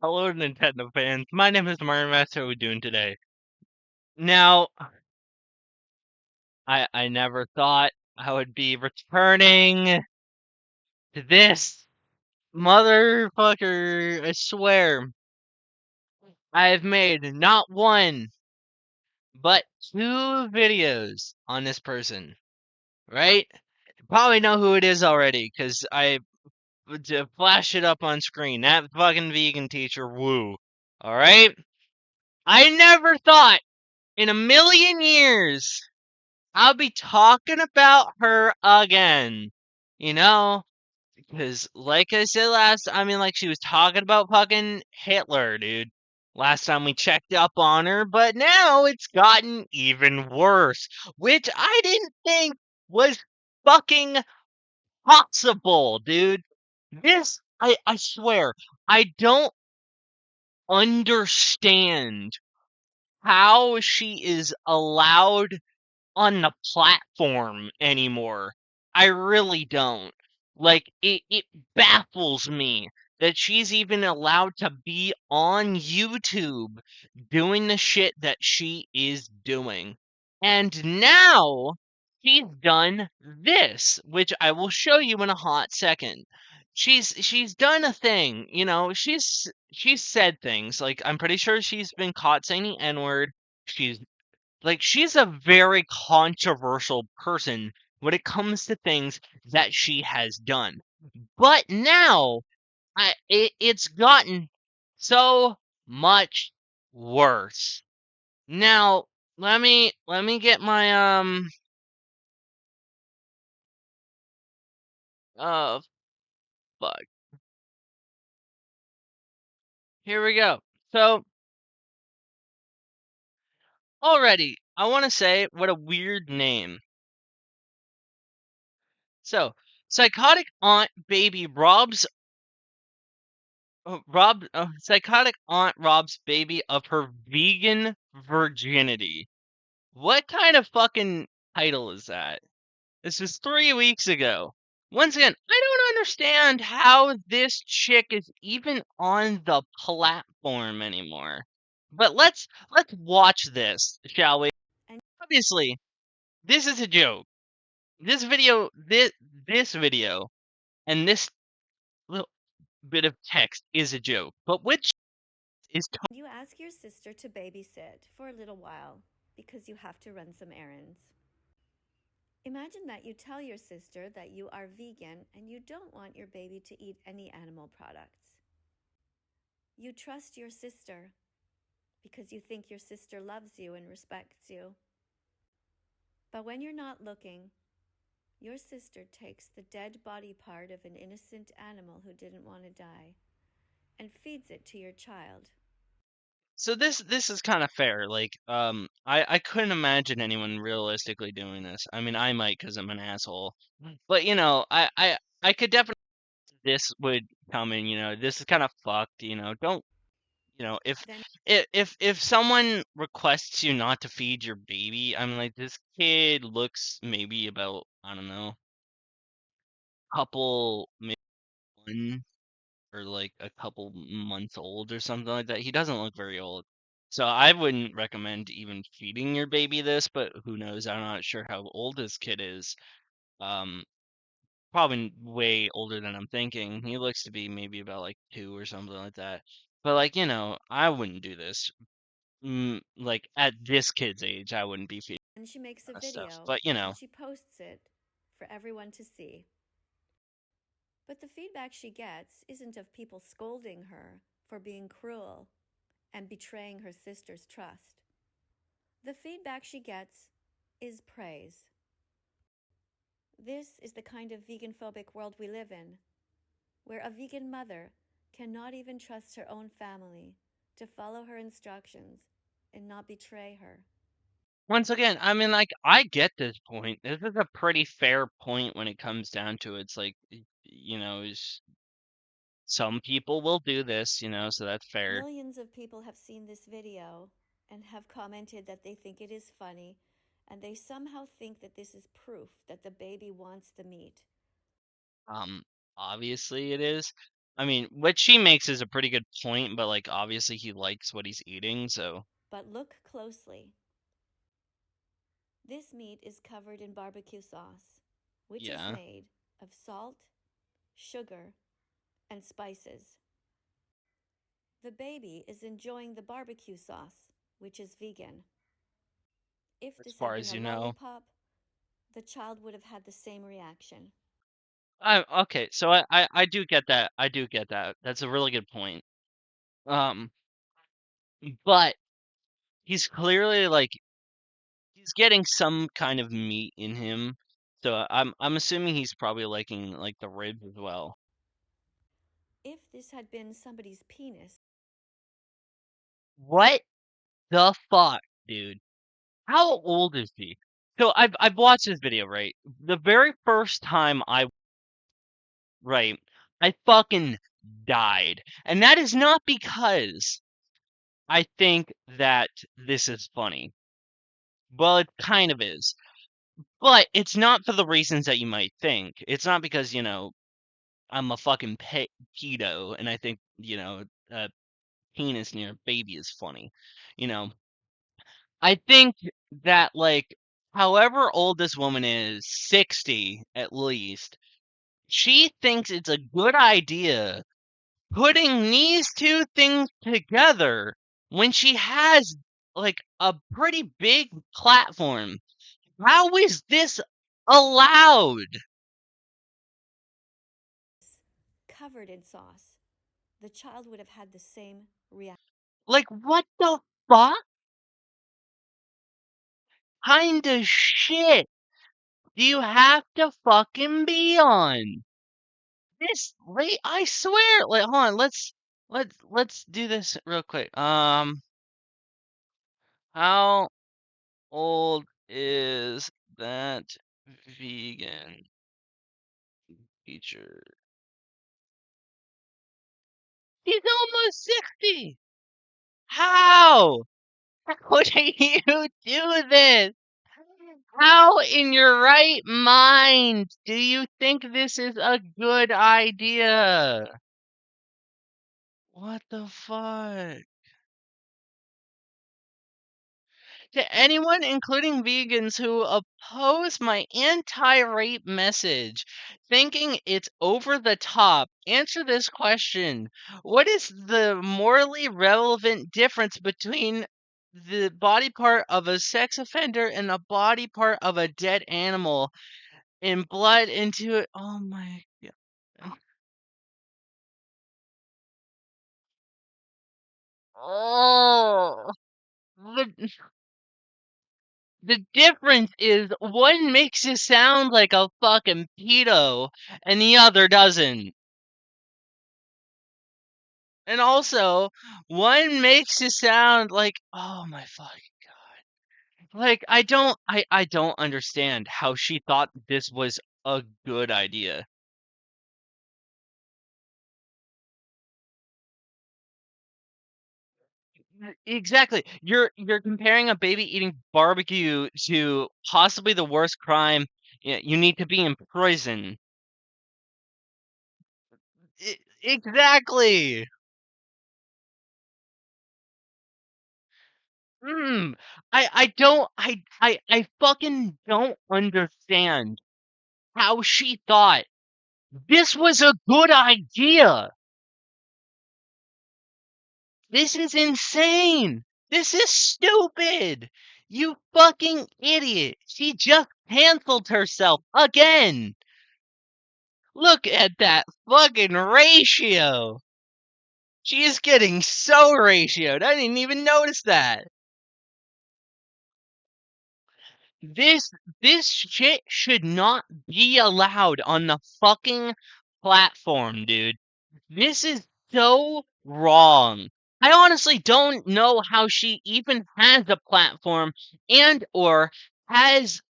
Hello, Nintendo fans. My name is Mario Master. How are we doing today? Now, I never thought I would be returning to this motherfucker. I swear, I've made not one, but two videos on this person, right? You probably know who it is already, because I flash it up on screen. That fucking vegan teacher, woo. Alright? I never thought in a million years I'll be talking about her again. You know? Because, like I said like she was talking about fucking Hitler, dude. Last time we checked up on her, but now it's gotten even worse. Which I didn't think was fucking possible, dude. I swear, I don't understand how she is allowed on the platform anymore. I really don't. Like it baffles me that she's even allowed to be on YouTube doing the shit that she is doing. And now she's done this, which I will show you in a hot second. She's done a thing, she's said things. Like I'm pretty sure she's been caught saying the N-word. She's a very controversial person when it comes to things that she has done. But now it's gotten so much worse. Now, let me get my oh fuck. Here we go. So, already, I want to say what a weird name. So, psychotic aunt baby psychotic aunt robs baby of her vegan virginity. What kind of fucking title is that? This was 3 weeks ago. Once again, I don't understand how this chick is even on the platform anymore. But let's watch this, shall we? And Obviously, this is a joke. This video and this little bit of text is a joke. But which is you ask your sister to babysit for a little while because you have to run some errands. Imagine that you tell your sister that you are vegan and you don't want your baby to eat any animal products. You trust your sister because you think your sister loves you and respects you. But when you're not looking, your sister takes the dead body part of an innocent animal who didn't want to die and feeds it to your child. so this is kind of fair. I couldn't imagine anyone realistically doing this. I mean, I might because I'm an asshole. But I could definitely this would come in. This is kind of fucked. Don't if Then if someone requests you not to feed your baby, I'm like, this kid looks maybe about, I don't know, couple, maybe one, or like a couple months old or something like that. He doesn't look very old. So I wouldn't recommend even feeding your baby this, but who knows? I'm not sure how old this kid is. Um, Probably way older than I'm thinking. He looks to be maybe about like 2 or something like that. But like, I wouldn't do this. Like at this kid's age, I wouldn't be feeding she makes a that stuff. video But and she posts it for everyone to see. But the feedback she gets isn't of people scolding her for being cruel and betraying her sister's trust. The feedback she gets is praise. This is the kind of vegan phobic world we live in, where a vegan mother cannot even trust her own family to follow her instructions and not betray her. once again, I mean, like, I get this point. This is a pretty fair point when it comes down to it. It's like, some people will do this, so that's fair. Millions of people have seen this video and have commented that they think it is funny, and they somehow think that this is proof that the baby wants the meat. Um, Obviously it is. I mean, what she makes is a pretty good point, but like obviously he likes what he's eating, so But look closely. This meat is covered in barbecue sauce, which is yeah. made of salt, sugar, and spices. The baby is enjoying the barbecue sauce, which is vegan. If As this had far been as a you know. lollipop, the child would have had the same reaction. Okay, so I do get that. I do get that. That's a really good point. Um, but he's clearly like he's getting some kind of meat in him. So I'm assuming he's probably liking like the ribs as well. If this had been somebody's penis, What the fuck, dude? How old is he? So I've watched this video, right? The very first time right, I fucking died. And that is not because I think that this is funny. Well, it kind of is. But it's not for the reasons that you might think. It's not because, I'm a fucking pedo and I think, a penis near a baby is funny. You know, I think that, like, however old this woman is, 60 at least, she thinks it's a good idea putting these two things together when she has, like, a pretty big platform. How is this allowed? covered in sauce, the child would have had the same reaction. Like, what the fuck kind of shit do you have to fucking be on? This late, I swear. Like, hold on, let's do this real quick. How old is that vegan teacher? He's almost 60. How? How do you do this? How in your right mind do you think this is a good idea? What the fuck? To anyone, including vegans who oppose my anti rape message, thinking it's over the top, answer this question. What is the morally relevant difference between the body part of a sex offender and a body part of a dead animal and blood into it? Oh my god. Oh, the the difference is one makes you sound like a fucking pedo and the other doesn't. And also, one makes you sound like, oh my fucking god. Like I don't understand how she thought this was a good idea. Exactly. You're comparing a baby eating barbecue to possibly the worst crime. Yeah, you need to be in prison. Exactly. Mm, I fucking don't understand how she thought this was a good idea. This is insane. This is stupid. You fucking idiot. She just canceled herself again. Look at that fucking ratio. She is getting so ratioed. I didn't even notice that. This this shit should not be allowed on the fucking platform, dude. This is so wrong. I honestly don't know how she even has a platform and or has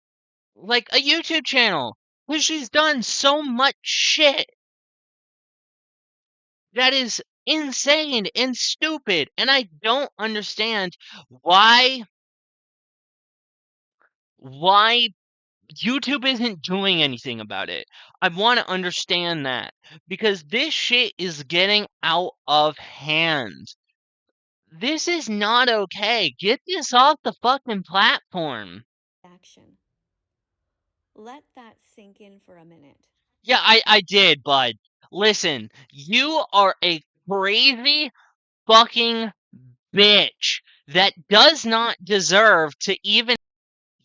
like a YouTube channel. Because she's done so much shit that is insane and stupid. And I don't understand why why YouTube isn't doing anything about it. I want to understand that because this shit is getting out of hand. This is not okay. Get this off the fucking platform. action. Let that sink in for a minute. Yeah, I did, bud. Listen, you are a crazy fucking bitch that does not deserve to even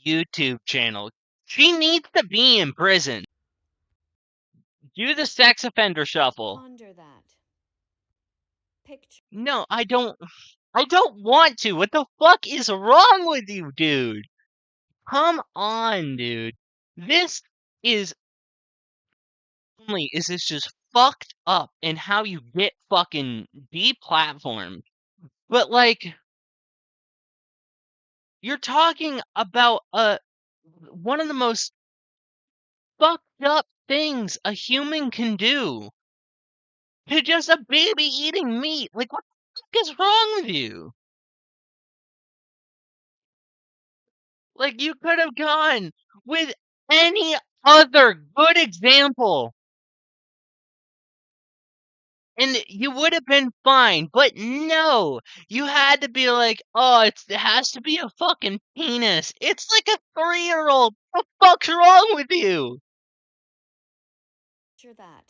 YouTube channel. She needs to be in prison. Do the sex offender shuffle. Ponder that. Picture No, I don't want to. What the fuck is wrong with you, dude? Come on, dude. This is only is this just fucked up in how you get fucking deplatformed. But like you're talking about one of the most fucked up things a human can do to just a baby eating meat. Like what the fuck is wrong with you? Like you could have gone with any other good example and you would have been fine. But no, you had to be like, oh, it has to be a fucking penis. It's like a 3-year-old. What the fuck's wrong with you? that.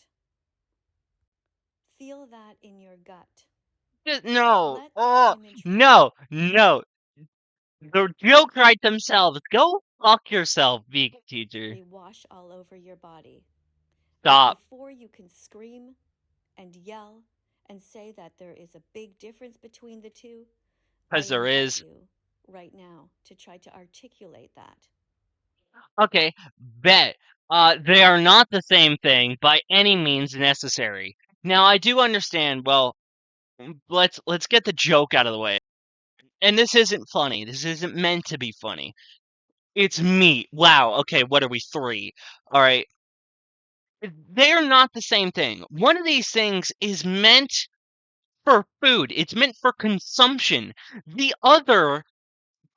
Feel that in your gut. Just, no. Let that Oh, image no, no. The joke right themselves. Go fuck yourself, vegan teacher. wash all over your body. And Stop. before you can scream and yell and say that there is a big difference between the two, I Because there invite is. you right now to try to articulate that. Okay, bet. They are not the same thing by any means necessary. Now I do understand. Well, let's get the joke out of the way. And this isn't funny. This isn't meant to be funny. It's meat. Wow. Okay, what are we, 3? All right. They're not the same thing. One of these things is meant for food. It's meant for consumption. The other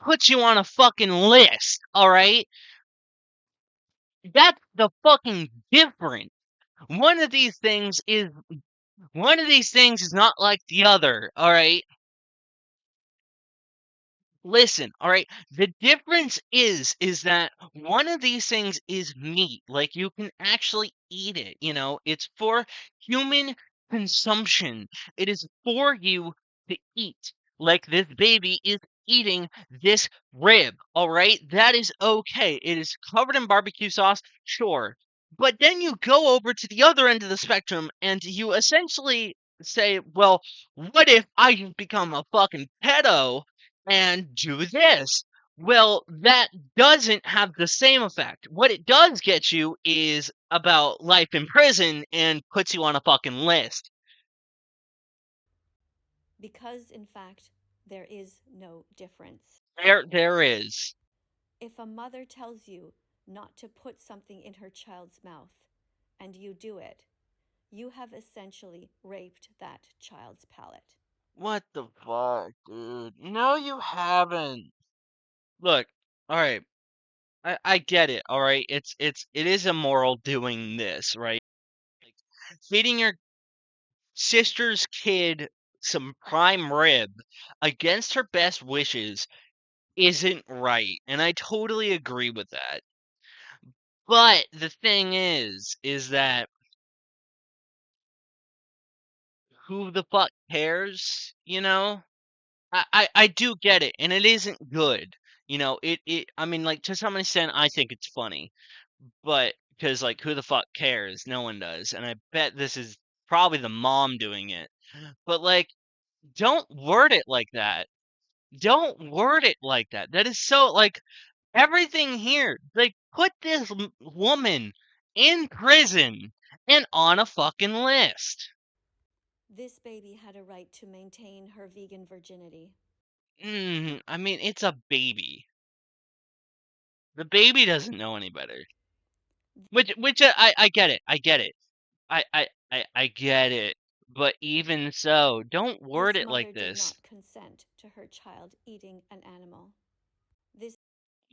puts you on a fucking list. All right. That's the fucking difference. One of these things is one of these things is not like the other. All right. Listen, all right. The difference is that one of these things is meat. Like you can actually eat it, It's for human consumption. It is for you to eat. Like this baby is eating this rib, all right? That is okay. It is covered in barbecue sauce, sure. But then you go over to the other end of the spectrum and you essentially say, well, what if I just become a fucking pedo and do this? Well, that doesn't have the same effect. What it does get you is about life in prison and puts you on a fucking list. Because, in fact, there is no difference. There is. If a mother tells you not to put something in her child's mouth and you do it, you have essentially raped that child's palate. What the fuck, dude? No, you haven't. Look, all right. I get it. All right. It is immoral doing this, right? Like feeding your sister's kid some prime rib against her best wishes isn't right, and I totally agree with that. But the thing is that who the fuck cares? I do get it, and it isn't good. I mean, like to some extent, I think it's funny, but because like who the fuck cares? No one does, and I bet this is probably the mom doing it. But like, don't word it like that. Don't word it like that. That is so like everything here. Like, put this woman in prison and on a fucking list. This baby had a right to maintain her vegan virginity. I mean, it's a baby. The baby doesn't know any better. Which I get it. I get it. I get it. But even so, don't word This it mother like did this. not consent to her child eating an animal. This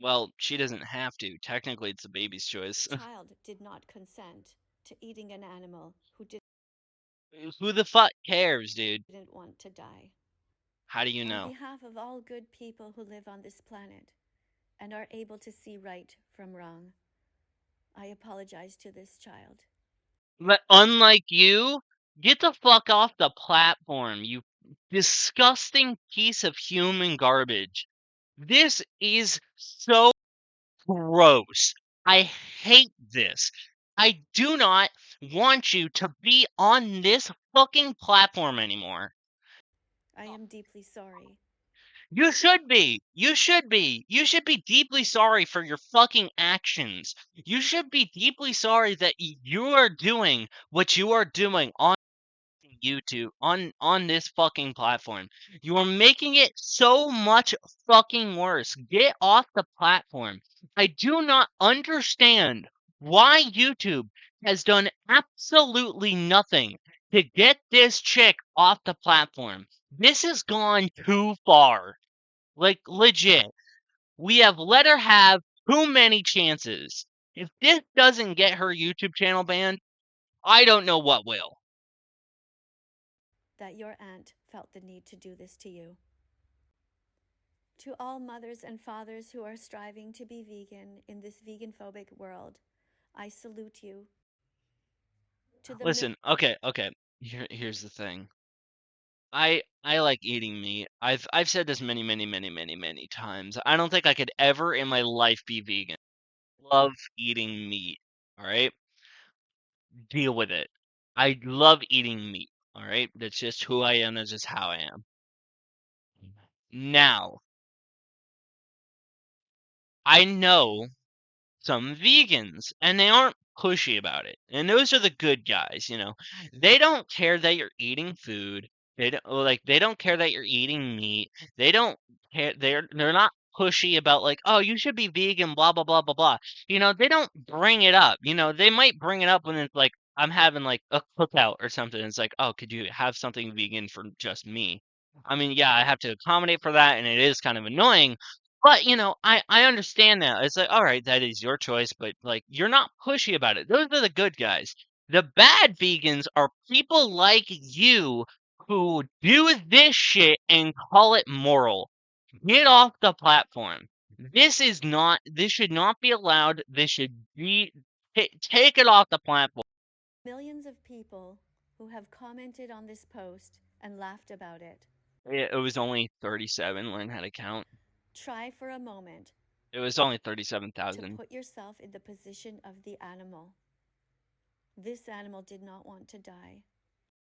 Well, she doesn't have to. Technically, it's the baby's choice. The child did not consent to eating an animal who Who the fuck cares, dude? didn't want to die. How do you On know? behalf of all good people who live on this planet and are able to see right from wrong, I apologize to this child. But unlike you, get the fuck off the platform, you disgusting piece of human garbage. This is so gross. I hate this. I do not want you to be on this fucking platform anymore. I am deeply sorry. You should be. You should be. You should be deeply sorry for your fucking actions. You should be deeply sorry that you are doing what you are doing on YouTube, on this fucking platform. You are making it so much fucking worse. Get off the platform. I do not understand why YouTube has done absolutely nothing to get this chick off the platform. This has gone too far. Like, legit. We have let her have too many chances. If this doesn't get her YouTube channel banned, I don't know what will. That your aunt felt the need to do this to you. To all mothers and fathers who are striving to be vegan in this vegan phobic world, I salute you. To the Listen, okay. Here's the thing. I like eating meat. I've said this many times. I don't think I could ever in my life be vegan. Love eating meat. All right? Deal with it. I love eating meat. All right? That's just who I am. That's just how I am. Now, I know some vegans and they aren't pushy about it. And those are the good guys, you know. They don't care that you're eating food. They don't care that you're eating meat. They don't care they're not pushy about like, "Oh, you should be vegan, blah blah blah blah blah." You know, they don't bring it up. You know, they might bring it up when it's like I'm having like a cookout or something. It's like, "Oh, could you have something vegan for just me?" I mean, yeah, I have to accommodate for that and it is kind of annoying, but, you know, I understand that. It's like, all right, that is your choice, but like you're not pushy about it. Those are the good guys. The bad vegans are people like you who do this shit and call it moral. Get off the platform. This should not be allowed. This should be, take it off the platform. millions of people who have commented on this post and laughed about it. It was only 37. Learn how to count. Try for a moment It was only to 37,000. put yourself in the position of the animal. This animal did not want to die.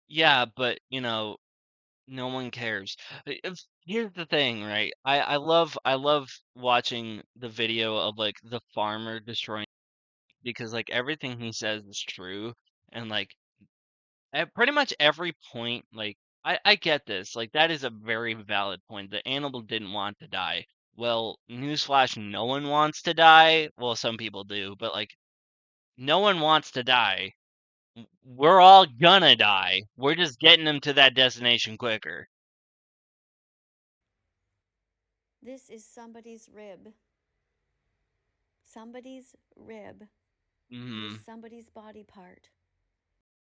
Yeah, but, you know, no one cares. Here's the thing, right? I love watching the video of like the farmer destroying because like everything he says is true and like at pretty much every point like I get this. Like that is a very valid point. The animal didn't want to die. Well, newsflash, no one wants to die. Well, some people do, but like no one wants to die. We're all gonna die. We're just getting them to that destination quicker. This is somebody's rib. Somebody's rib. It is Hmm. somebody's body part.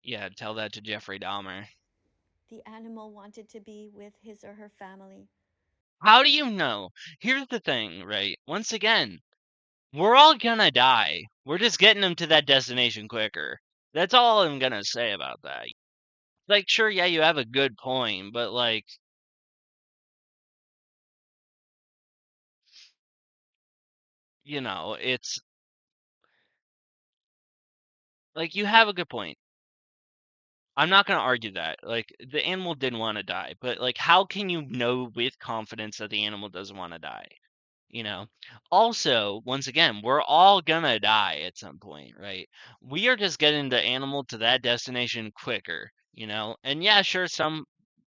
Yeah, tell that to Jeffrey Dahmer. The animal wanted to be with his or her family. How do you know? Here's the thing, right? Once again, we're all gonna die. We're just getting them to that destination quicker. That's all I'm gonna say about that. Like, sure, yeah, you have a good point, but like, you know, it's like you have a good point. I'm not gonna argue that. Like, the animal didn't want to die, but like, how can you know with confidence that the animal doesn't want to die? You know, also once again we're all gonna die at some point, right? We are just getting the animal to that destination quicker, you know. And yeah, sure, some,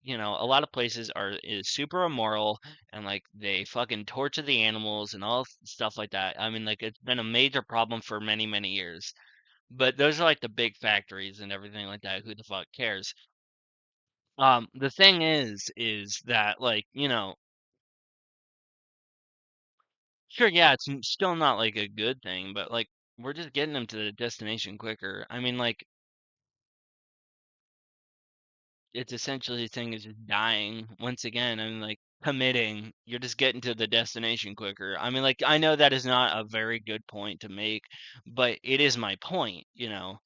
you know, a lot of places are is super immoral and like they fucking torture the animals and all stuff like that. I mean, like it's been a major problem for many years, but those are like the big factories and everything like that. Who the fuck cares? The thing is that like, you know, Sure, yeah, it's still not like a good thing, but like we're just getting them to the destination quicker. I mean, like it's essentially the thing is just dying once again. I mean, like committing, you're just getting to the destination quicker. I mean, like I know that is not a very good point to make, but it is my point, you know.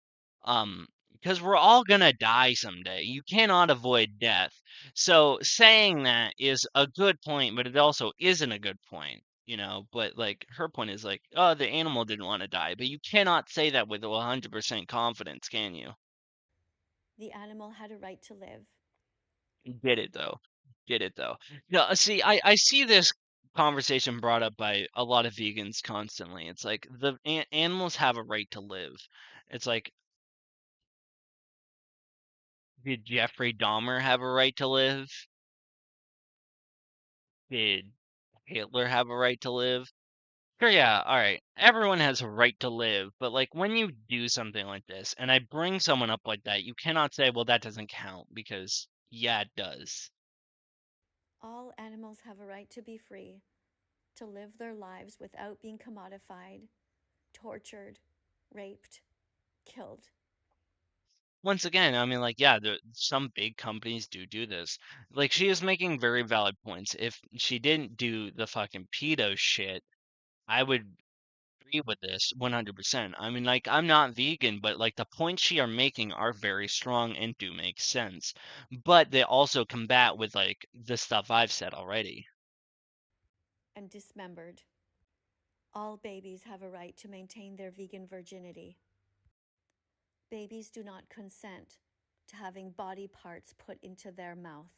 Because we're all gonna die someday. You cannot avoid death. So saying that is a good point, but it also isn't a good point, you know. But like her point is like, oh, the animal didn't want to die, but you cannot say that with 100% confidence, can you? The animal had a right to live. Get it though. Get it though. No, see, I see this conversation brought up by a lot of vegans constantly. It's like the animals have a right to live. It's like, did Jeffrey Dahmer have a right to live? Did Hitler have a right to live? Sure, yeah, all right. Everyone has a right to live, but like when you do something like this, and I bring someone up like that, you cannot say, well, that doesn't count because yeah, it does. All animals have a right to be free, to live their lives without being commodified, tortured, raped, killed. Once again, I mean, like, yeah, some big companies do this. Like, she is making very valid points. If she didn't do the fucking pedo shit, I would agree with this 100%. I mean, like, I'm not vegan, but like the points she are making are very strong and do make sense. But they also combat with like the stuff I've said already. And dismembered. All babies have a right to maintain their vegan virginity. Babies do not consent to having body parts put into their mouth.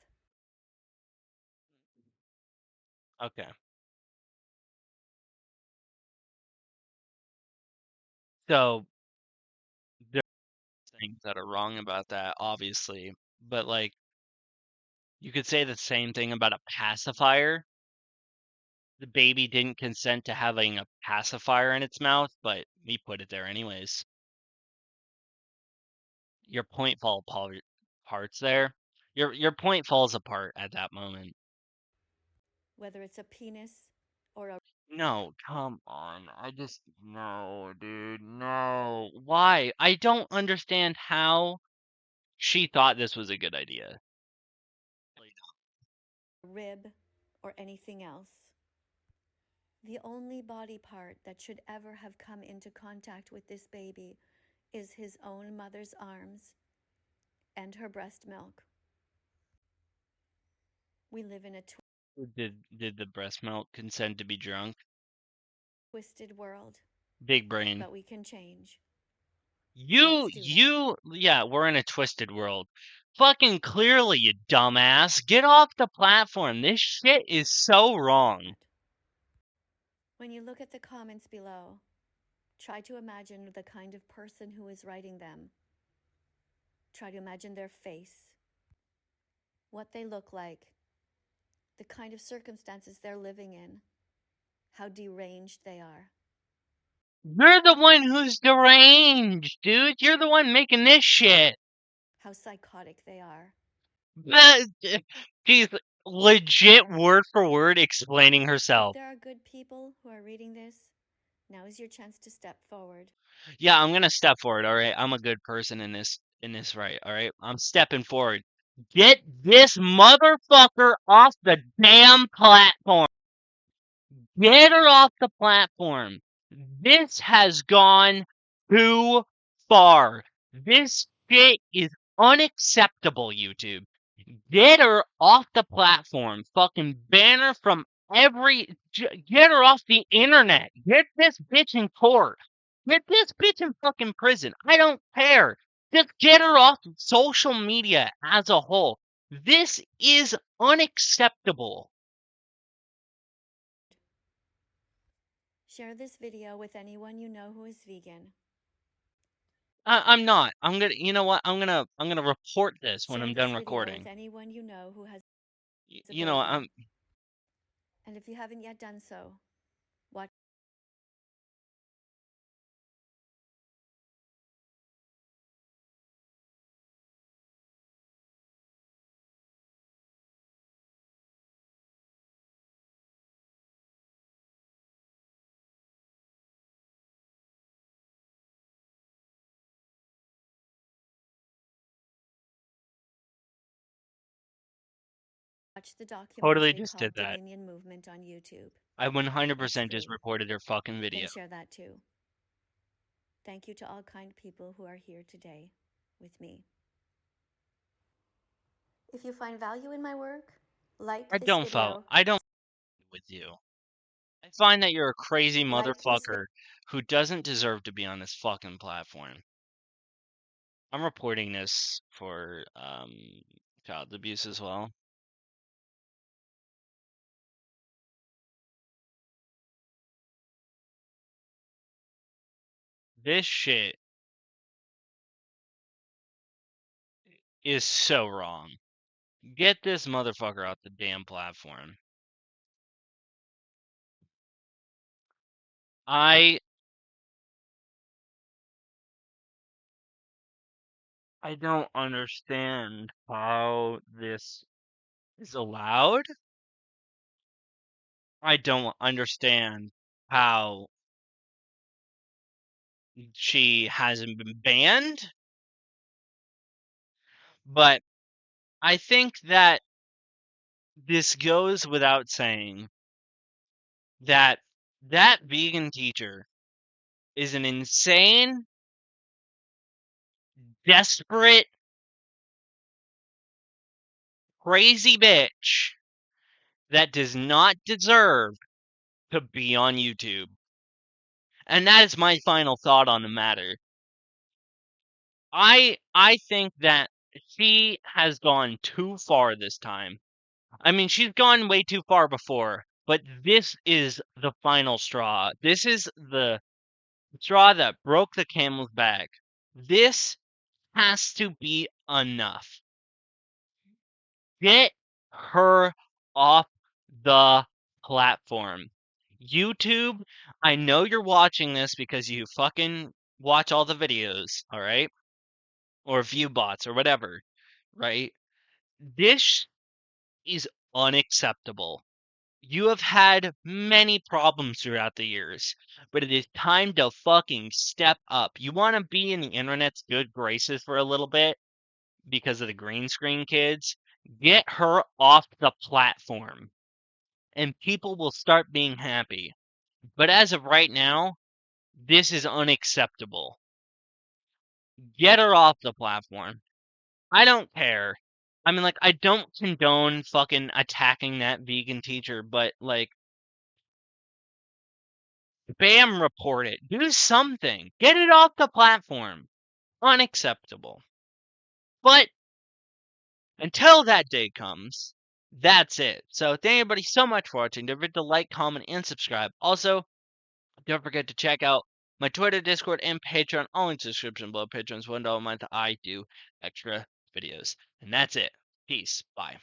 Okay. So there are things that are wrong about that, obviously. But like, you could say the same thing about a pacifier. The baby didn't consent to having a pacifier in its mouth, but we put it there anyways. Your point fall parts there. Your point falls apart at that moment. Whether it's a penis or a No, come on. I just no, dude. No. Why? I don't understand how she thought this was a good idea. Like, rib or anything else. The only body part that should ever have come into contact with this baby is his own mother's arms and her breast milk. We live in a did the breast milk consent to be drunk? twisted world, Big brain. but we can change. You, Let's do that. yeah, we're in a twisted world. Fucking clearly, you dumbass. Get off the platform. This shit is so wrong. When you look at the comments below, try to imagine the kind of person who is writing them. Try to imagine their face, what they look like, the kind of circumstances they're living in, how deranged they are. You're the one who's deranged, dude. You're the one making this shit. How psychotic they are. She's legit word for word explaining If herself. there are good people who are reading this, now is your chance to step forward. Yeah, I'm gonna step forward, alright? I'm a good person in this right, alright? I'm stepping forward. Get this motherfucker off the damn platform. Get her off the platform. This has gone too far. This shit is unacceptable, YouTube. Get her off the platform. Fucking ban her from get her off the internet. Get this bitch in court. Get this bitch in fucking prison. I don't care. Just get her off social media as a whole. This is unacceptable. Share this video with anyone you know who is vegan. I'm not. I'm gonna. You know what? I'm gonna report this when Share I'm this done video with recording. anyone you know who has a You know what? baby. I'm. And if you haven't yet done so, watch Watch the Totally documentary just did called that. Dominion Movement on YouTube. I It's 100% just free. reported her fucking Then video. share that too. Thank you to all kind people who are here today with me. If you find value in my work, like this video, I don't with you. I find that you're a crazy like this video. motherfucker who doesn't deserve to be on this fucking platform. I'm reporting this for child abuse as well. This shit is so wrong. Get this motherfucker off the damn platform. I I don't understand how this is allowed. I don't understand how she hasn't been banned, but I think that this goes without saying that that vegan teacher is an insane, desperate, crazy bitch that does not deserve to be on YouTube. And that is my final thought on the matter. I think that she has gone too far this time. I mean, she's gone way too far before, but this is the final straw. This is the straw that broke the camel's back. This has to be enough. Get her off the platform. YouTube, I know you're watching this because you fucking watch all the videos, all right? Or view bots or whatever, right? This is unacceptable. You have had many problems throughout the years, but it is time to fucking step up. You want to be in the internet's good graces for a little bit because of the green screen kids? Get her off the platform and people will start being happy. But as of right now, this is unacceptable. Get her off the platform. I don't care. I mean, like, I don't condone fucking attacking that vegan teacher, but, like, spam report it. Do something. Get it off the platform. Unacceptable. But until that day comes, that's it. So thank everybody so much for watching. Don't forget to like, comment, and subscribe. Also, don't forget to check out my Twitter, Discord, and Patreon. All in the description below. Patreon's $1 a month. I do extra videos. And that's it. Peace. Bye.